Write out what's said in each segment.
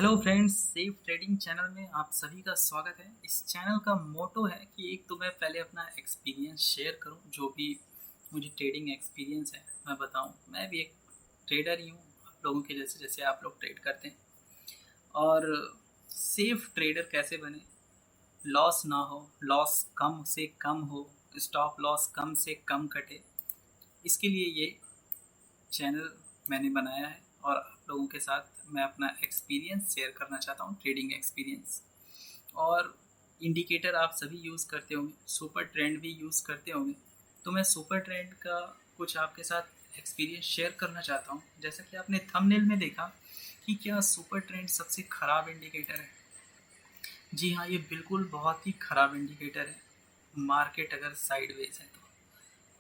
Hello friends, safe trading channel में आप सभी का स्वागत है। इस चैनल का मोटो है कि एक तो मैं पहले अपना एक्सपीरियंस शेयर करूं, जो भी मुझे ट्रेडिंग एक्सपीरियंस है मैं बताऊं। मैं भी एक ट्रेडर ही हूं, आप लोगों के जैसे जैसे आप लोग ट्रेड करते हैं। और सेफ ट्रेडर कैसे बने, लॉस ना हो, लॉस कम से कम हो, स्टॉप लॉस कम से कम कटे, इसके लिए ये चैनल मैंने बनाया है। और आप लोगों के साथ मैं अपना एक्सपीरियंस शेयर करना चाहता हूँ, ट्रेडिंग एक्सपीरियंस। और इंडिकेटर आप सभी यूज़ करते होंगे, सुपर ट्रेंड भी यूज़ करते होंगे। तो मैं सुपर ट्रेंड का कुछ आपके साथ एक्सपीरियंस शेयर करना चाहता हूँ। जैसा कि आपने थंबनेल में देखा कि क्या सुपर ट्रेंड सबसे ख़राब इंडिकेटर है। जी हाँ, ये बिल्कुल बहुत ही ख़राब इंडिकेटर है। मार्केट अगर साइडवेज है तो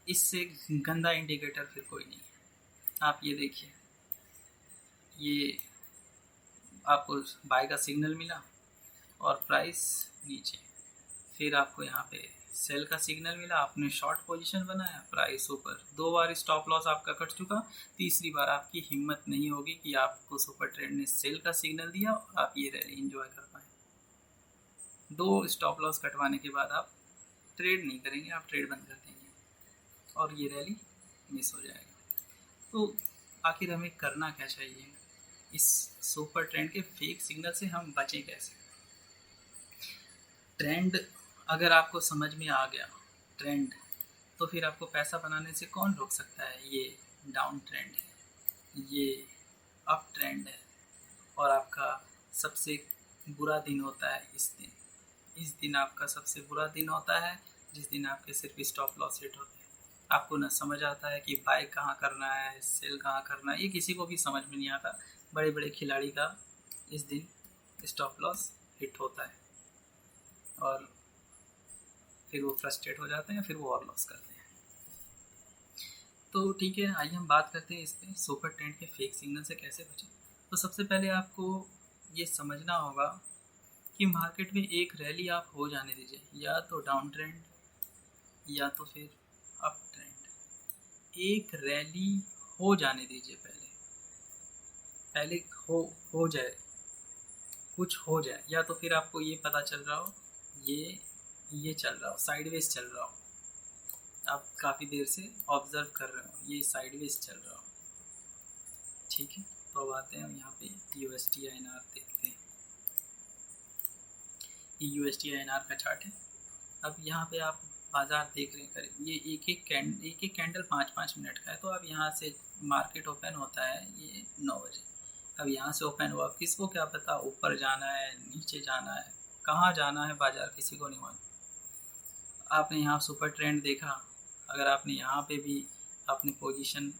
इससे गंदा इंडिकेटर फिर कोई नहीं है। आप ये देखिए, ये आपको बाय का सिग्नल मिला और प्राइस नीचे, फिर आपको यहाँ पे सेल का सिग्नल मिला, आपने शॉर्ट पोजीशन बनाया, प्राइस ऊपर, 2 बार स्टॉप लॉस आपका कट चुका। तीसरी बार आपकी हिम्मत नहीं होगी कि आपको सुपर ट्रेंड ने सेल का सिग्नल दिया और आप ये रैली एंजॉय कर पाए। 2 स्टॉप लॉस कटवाने के बाद आप ट्रेड नहीं करेंगे, आप ट्रेड बंद कर देंगे और ये रैली मिस हो जाएगा। तो आखिर हमें करना क्या चाहिए, इस सुपर ट्रेंड के फेक सिग्नल से हम बचें कैसे। ट्रेंड अगर आपको समझ में आ गया ट्रेंड, तो फिर आपको पैसा बनाने से कौन रोक सकता है। ये डाउन ट्रेंड है, ये अप ट्रेंड है, और आपका सबसे बुरा दिन होता है इस दिन आपका सबसे बुरा दिन होता है, जिस दिन आपके सिर्फ स्टॉप लॉस हिट होते हैं। आपको ना समझ आता है कि बाय कहाँ करना है, सेल कहाँ करना है, ये किसी को भी समझ में नहीं आता। बड़े बड़े खिलाड़ी का इस दिन स्टॉप लॉस हिट होता है और फिर वो फ्रस्ट्रेट हो जाते हैं, फिर वो और लॉस करते हैं। तो ठीक है, आइए हम बात करते हैं इस पर, सुपर ट्रेंड के फेक सिग्नल से कैसे बचें। तो सबसे पहले आपको ये समझना होगा कि मार्केट में एक रैली आप हो जाने दीजिए, या तो डाउन ट्रेंड या तो फिर अप ट्रेंड। एक रैली हो जाने दीजिए, पहले पहले हो जाए, कुछ हो जाए, या तो फिर आपको ये पता चल रहा हो ये चल रहा हो, साइडवेज चल रहा हो, आप काफ़ी देर से ऑब्जर्व कर रहे हो ये साइडवेज चल रहा हो। ठीक है, तो अब आते हैं हम यहाँ पे USD INR देखते हैं। ये USD INR का चार्ट है। अब यहाँ पे आप बाजार देख रहे हैं करीब, ये एक एक कैंडल 5-5 मिनट का है। तो अब यहाँ से मार्केट ओपन होता है ये 9 बजे। अब यहाँ से ओपन हुआ, किसको क्या पता ऊपर जाना है नीचे जाना है, कहाँ जाना है, बाजार किसी को नहीं मालूम। आपने यहाँ सुपर ट्रेंड देखा, अगर आपने यहाँ पे भी अपनी पोजीशन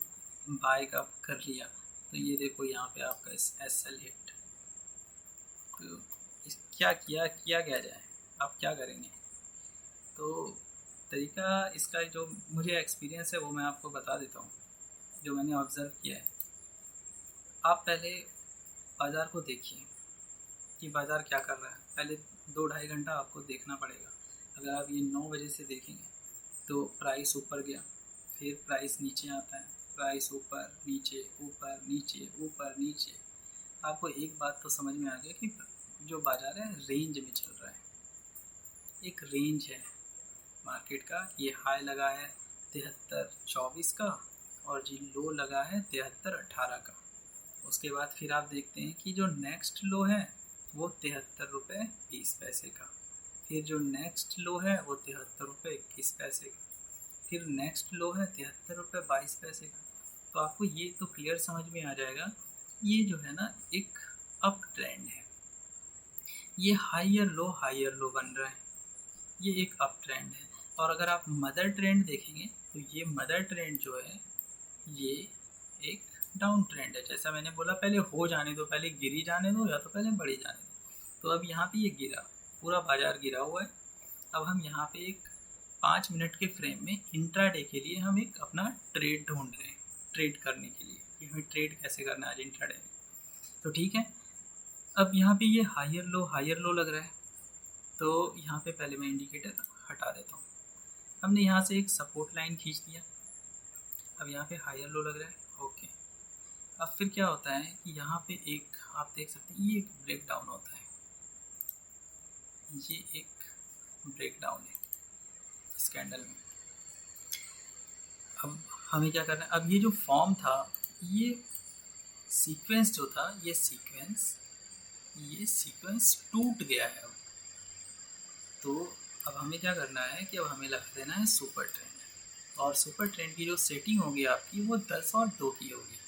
बाय का कर लिया, तो ये देखो यहाँ पे आपका SL हिट। तो क्या किया जाए, आप क्या करेंगे। तो तरीका इसका जो मुझे एक्सपीरियंस है वो मैं आपको बता देता हूँ, जो मैंने ऑब्ज़र्व किया है। आप पहले बाज़ार को देखिए कि बाज़ार क्या कर रहा है। पहले 2-2.5 घंटा आपको देखना पड़ेगा। अगर आप ये 9 बजे से देखेंगे तो प्राइस ऊपर गया, फिर प्राइस नीचे आता है, प्राइस ऊपर नीचे ऊपर नीचे ऊपर नीचे। आपको एक बात तो समझ में आ गया कि जो बाज़ार है रेंज में चल रहा है। एक रेंज है मार्केट का, ये हाई लगा है 73.24 का और जी लो लगा है 73.18 का। उसके बाद फिर आप देखते हैं कि जो नेक्स्ट लो है वो 73 रुपये 20 पैसे का, फिर जो नेक्स्ट लो है वो 73 रुपये 21 पैसे का, फिर नेक्स्ट लो है 73 रुपये 22 पैसे का। तो आपको ये तो क्लियर समझ में आ जाएगा, ये जो है ना एक अप ट्रेंड है। ये हायर लो बन रहा है, ये एक अप ट्रेंड है। और अगर आप मदर ट्रेंड देखेंगे तो ये मदर ट्रेंड जो है ये एक डाउन ट्रेंड है। जैसा मैंने बोला, पहले हो जाने दो, पहले गिरी जाने दो या तो पहले बढ़ी जाने दो। तो अब यहाँ पे ये गिरा, पूरा बाजार गिरा हुआ है। अब हम यहाँ पे एक 5 मिनट के फ्रेम में इंट्राडे के लिए हम एक अपना ट्रेड ढूंढ रहे हैं, ट्रेड करने के लिए कि हमें ट्रेड कैसे करना है आज इंट्राडे में। तो ठीक है, अब यहाँ पे ये हायर लो लग रहा है, तो यहाँ पे पहले मैं इंडिकेटर हटा देता हूँ। हमने यहाँ से एक सपोर्ट लाइन खींच दिया, अब यहाँ पे हायर लो लग रहा है, ओके। अब फिर क्या होता है कि यहाँ पे एक आप देख सकते हैं ये एक ब्रेक डाउन होता है, ये एक ब्रेक डाउन है इस कैंडल में। अब हमें क्या करना है, अब ये जो फॉर्म था, ये सीक्वेंस जो था, ये सीक्वेंस टूट गया है अब। तो अब हमें क्या करना है कि अब हमें लगा देना है सुपर ट्रेंड, और सुपर ट्रेंड की जो सेटिंग होगी आपकी वो 10 और 2 की होगी,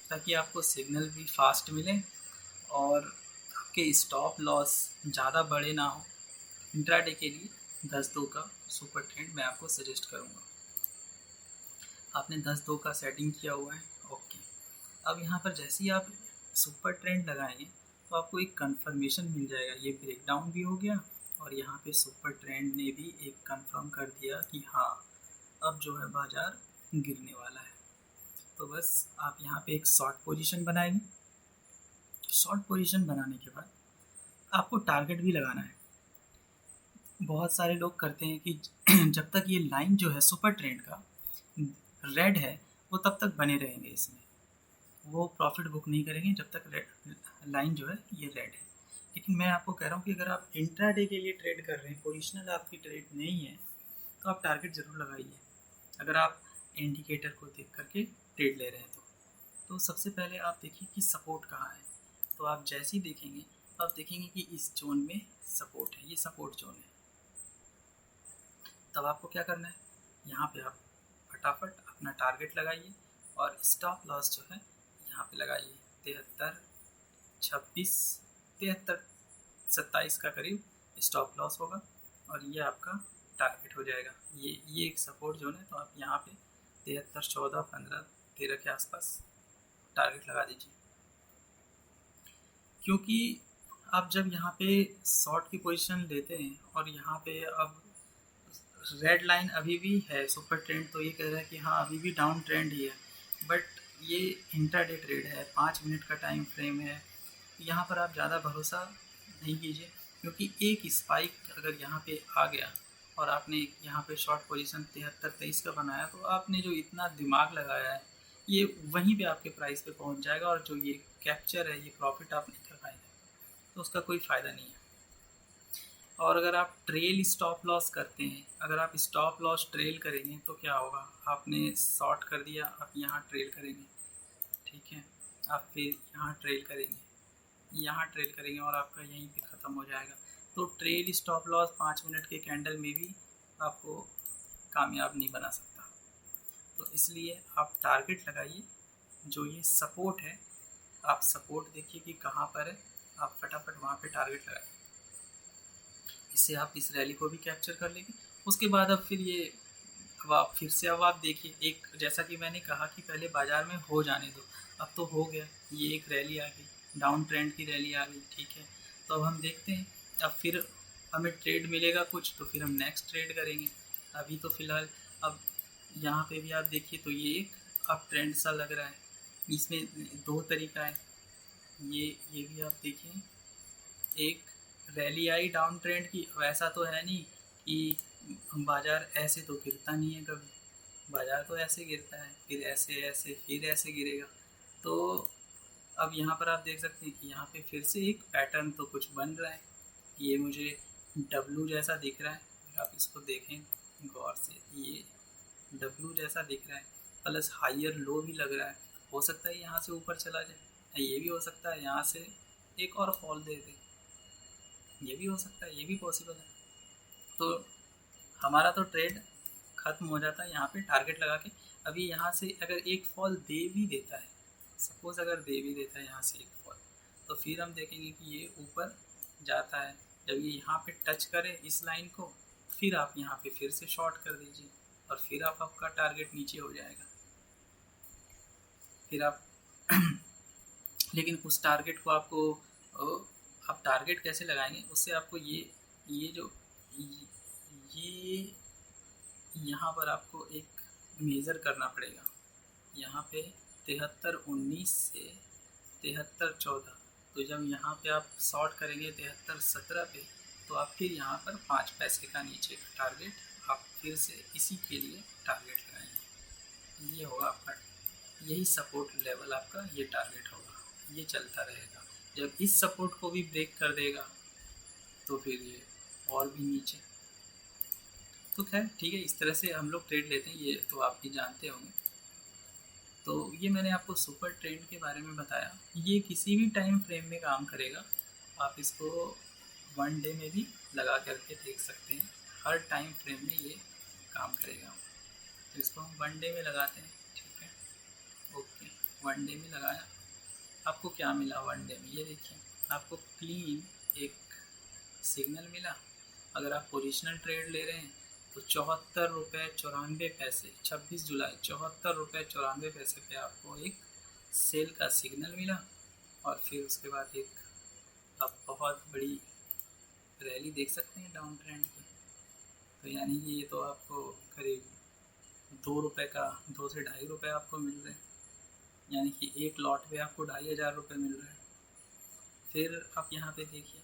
ताकि आपको सिग्नल भी फास्ट मिले और आपके स्टॉप लॉस ज़्यादा बड़े ना हो। इंट्राडे के लिए 10-2 का सुपर ट्रेंड मैं आपको सजेस्ट करूँगा। आपने 10-2 का सेटिंग किया हुआ है, ओके। अब यहाँ पर जैसे ही आप सुपर ट्रेंड लगाएंगे तो आपको एक कंफर्मेशन मिल जाएगा, ये ब्रेकडाउन भी हो गया और यहाँ पे सुपर ट्रेंड ने भी एक कंफर्म कर दिया कि हाँ अब जो है बाज़ार गिरने वाला है। तो बस आप यहाँ पे एक शॉर्ट पोजीशन बनाएंगे। शॉर्ट पोजीशन बनाने के बाद आपको टारगेट भी लगाना है। बहुत सारे लोग करते हैं कि जब तक ये लाइन जो है सुपर ट्रेंड का रेड है वो तब तक बने रहेंगे, इसमें वो प्रॉफिट बुक नहीं करेंगे जब तक लाइन जो है ये रेड है। लेकिन मैं आपको कह रहा हूँ कि अगर आप इंट्राडे के लिए ट्रेड कर रहे हैं, पोजिशनल आपकी ट्रेड नहीं है, तो आप टारगेट ज़रूर लगाइए। अगर आप इंडिकेटर को देख करके ट्रेड ले रहे हैं तो सबसे पहले आप देखिए कि सपोर्ट कहाँ है। तो आप जैसे ही देखेंगे तो आप देखेंगे कि इस जोन में सपोर्ट है, ये सपोर्ट जोन है। तब आपको क्या करना है, यहाँ पे आप फटाफट अपना टारगेट लगाइए और स्टॉप लॉस जो है यहाँ पे लगाइए 73, 27 का करीब स्टॉप लॉस होगा और ये आपका टारगेट हो जाएगा। ये एक सपोर्ट जोन है, तो आप यहाँ पे 73, 14, 15, 13 के आसपास टारगेट लगा दीजिए। क्योंकि आप जब यहाँ पे शॉर्ट की पोजीशन लेते हैं और यहाँ पे अब रेड लाइन अभी भी है सुपर ट्रेंड, तो ये कह रहा है कि हाँ अभी भी डाउन ट्रेंड ही है, बट ये इंट्राडे ट्रेड है, 5 मिनट का टाइम फ्रेम है। यहाँ पर आप ज़्यादा भरोसा नहीं कीजिए, क्योंकि एक स्पाइक अगर यहाँ पे आ गया और आपने यहाँ पे शॉर्ट पोजीशन 73, 23 का बनाया, तो आपने जो इतना दिमाग लगाया है ये वहीं पे आपके प्राइस पे पहुँच जाएगा, और जो ये कैप्चर है, ये प्रॉफिट आप नहीं कर पाएंगे, तो उसका कोई फ़ायदा नहीं है। और अगर आप ट्रेल स्टॉप लॉस करते हैं, अगर आप स्टॉप लॉस ट्रेल करेंगे तो क्या होगा, आपने शॉर्ट कर दिया, आप यहाँ ट्रेल करेंगे, ठीक है, आप फिर यहाँ ट्रेल करेंगे, यहाँ ट्रेल करेंगे और आपका यहीं पे ख़त्म हो जाएगा। तो ट्रेल स्टॉप लॉस 5 मिनट के कैंडल में भी आपको कामयाब नहीं बना सकता। तो इसलिए आप टारगेट लगाइए, जो ये सपोर्ट है आप सपोर्ट देखिए कि कहाँ पर है, आप फटाफट वहाँ पे टारगेट लगाइए। इससे आप इस रैली को भी कैप्चर कर लेंगे। उसके बाद अब फिर ये अब आप फिर से अब आप देखिए, एक जैसा कि मैंने कहा कि पहले बाज़ार में हो जाने दो, अब तो हो गया, ये एक रैली आ गई, डाउन ट्रेंड की रैली आ गई, ठीक है। तो अब हम देखते हैं, अब फिर हमें ट्रेड मिलेगा कुछ तो फिर हम नेक्स्ट ट्रेड करेंगे। अभी तो फ़िलहाल अब यहाँ पे भी आप देखिए तो ये एक अब ट्रेंड सा लग रहा है, इसमें 2 तरीका है। ये भी आप देखिए, एक रैली आई डाउन ट्रेंड की, वैसा तो है नहीं कि बाज़ार ऐसे तो गिरता नहीं है कभी, बाज़ार तो ऐसे गिरता है, फिर ऐसे ऐसे फिर ऐसे गिरेगा। तो अब यहाँ पर आप देख सकते हैं कि यहाँ पे फिर से एक पैटर्न तो कुछ बन रहा है, ये मुझे डब्लू जैसा दिख रहा है, अगर आप इसको देखें गौर से, ये डब्लू जैसा दिख रहा है, प्लस हायर लो भी लग रहा है। हो सकता है यहाँ से ऊपर चला जाए, ये भी हो सकता है यहाँ से एक और फॉल दे दे, ये भी हो सकता है, ये भी पॉसिबल है। तो हमारा तो ट्रेड ख़त्म हो जाता है यहाँ पे टारगेट लगा के। अभी यहाँ से अगर एक फॉल दे भी देता है, सपोज़ अगर दे भी देता है यहाँ से एक फॉल, तो फिर हम देखेंगे कि ये ऊपर जाता है, जब ये यहाँ पे टच करे इस लाइन को, फिर आप यहाँ पे फिर से शॉर्ट कर दीजिए और फिर आपका टारगेट नीचे हो जाएगा। फिर आप लेकिन उस टारगेट को आपको आप टारगेट कैसे लगाएंगे, उससे आपको ये जो ये यहाँ पर आपको एक मेज़र करना पड़ेगा, यहाँ पे 73-19 से 73-14, तो जब यहाँ पे आप शॉर्ट करेंगे 73-17 पे, तो आप फिर यहाँ पर 5 पैसे का नीचे का टारगेट आप फिर से इसी के लिए टारगेट लगाएंगे, ये होगा आपका यही सपोर्ट लेवल आपका, ये टारगेट होगा, ये चलता रहेगा। जब इस सपोर्ट को भी ब्रेक कर देगा तो फिर ये और भी नीचे। तो खैर ठीक है, इस तरह से हम लोग ट्रेड लेते हैं, ये तो आप भी जानते होंगे। तो ये मैंने आपको सुपर ट्रेंड के बारे में बताया। ये किसी भी टाइम फ्रेम में काम करेगा, आप इसको वन डे में भी लगा करके देख सकते हैं, हर टाइम फ्रेम में ये काम करेगा। तो इसको हम वन डे में लगाते हैं, ठीक है, ओके। वन डे में लगाया, आपको क्या मिला वन डे में, ये देखिए आपको क्लीन एक सिग्नल मिला। अगर आप पोजिशनल ट्रेड ले रहे हैं तो 74 रुपये 94 पैसे, 26 जुलाई 74 रुपये 94 पैसे पे आपको एक सेल का सिग्नल मिला। और फिर उसके बाद एक आप बहुत बड़ी रैली देख सकते हैं डाउन ट्रेंड की। तो यानी कि ये तो आपको करीब 2 रुपये का, 2 से 2.5 रुपये आपको मिल रहे हैं, यानी कि एक लॉट पे आपको 2,500 रुपये मिल रहे हैं। फिर आप यहाँ पे देखिए,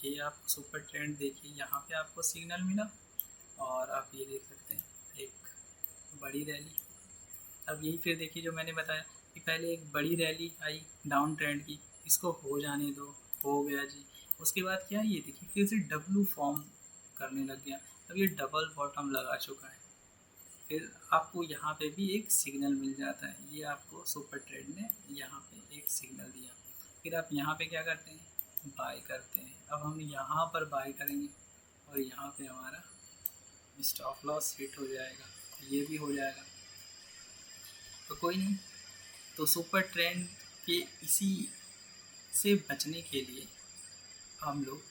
ये आप सुपर ट्रेंड देखिए, यहाँ पे आपको सिग्नल मिला और आप ये देख सकते हैं एक बड़ी रैली। अब यही फिर देखिए जो मैंने बताया कि पहले एक बड़ी रैली आई डाउन ट्रेंड की, इसको हो जाने दो, हो गया जी। उसके बाद क्या, ये देखिए फिर से डब्लू फॉर्म करने लग गया। अब ये डबल बॉटम लगा चुका है, फिर आपको यहाँ पे भी एक सिग्नल मिल जाता है। ये आपको सुपर ट्रेड ने यहाँ पे एक सिग्नल दिया, फिर आप यहाँ पे क्या करते हैं, बाय करते हैं। अब हम यहाँ पर बाय करेंगे और यहाँ पे हमारा स्टॉप लॉस हिट हो जाएगा, ये भी हो जाएगा। तो कोई नहीं, तो सुपर ट्रेंड के इसी से बचने के लिए हम लोग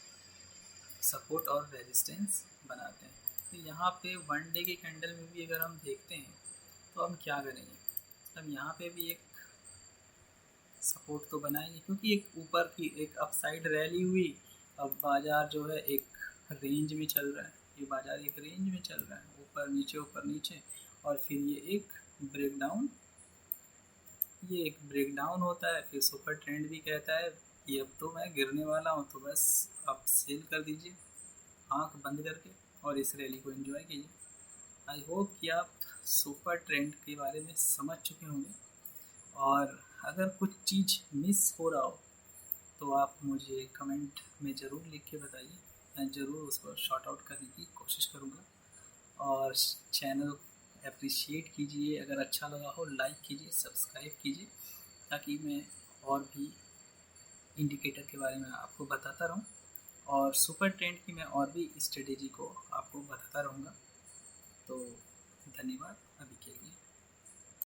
सपोर्ट और रेजिस्टेंस बनाते हैं। तो यहाँ पे वन डे के कैंडल में भी अगर हम देखते हैं तो हम क्या करेंगे, हम यहाँ पे भी एक सपोर्ट तो बनाएंगे, क्योंकि एक ऊपर की एक अपसाइड रैली हुई। अब बाज़ार जो है एक रेंज में चल रहा है, ये बाज़ार एक रेंज में चल रहा है, ऊपर नीचे, और फिर ये एक ब्रेकडाउन, ये एक ब्रेकडाउन होता है। फिर सुपर ट्रेंड भी कहता है कि अब तो मैं गिरने वाला हूँ, तो बस आप सेल कर दीजिए आंख बंद करके और इस रैली को एंजॉय कीजिए। आई होप कि आप सुपर ट्रेंड के बारे में समझ चुके होंगे, और अगर कुछ चीज़ मिस हो रहा हो तो आप मुझे कमेंट में ज़रूर लिख के बताइए, मैं ज़रूर उसको शॉर्ट आउट करने की कोशिश करूँगा। और चैनल अप्रिशिएट कीजिए, अगर अच्छा लगा हो लाइक कीजिए, सब्सक्राइब कीजिए, ताकि मैं और भी इंडिकेटर के बारे में आपको बताता रहूं, और सुपर ट्रेंड की मैं और भी स्ट्रेटेजी को आपको बताता रहूँगा। तो धन्यवाद अभी के लिए।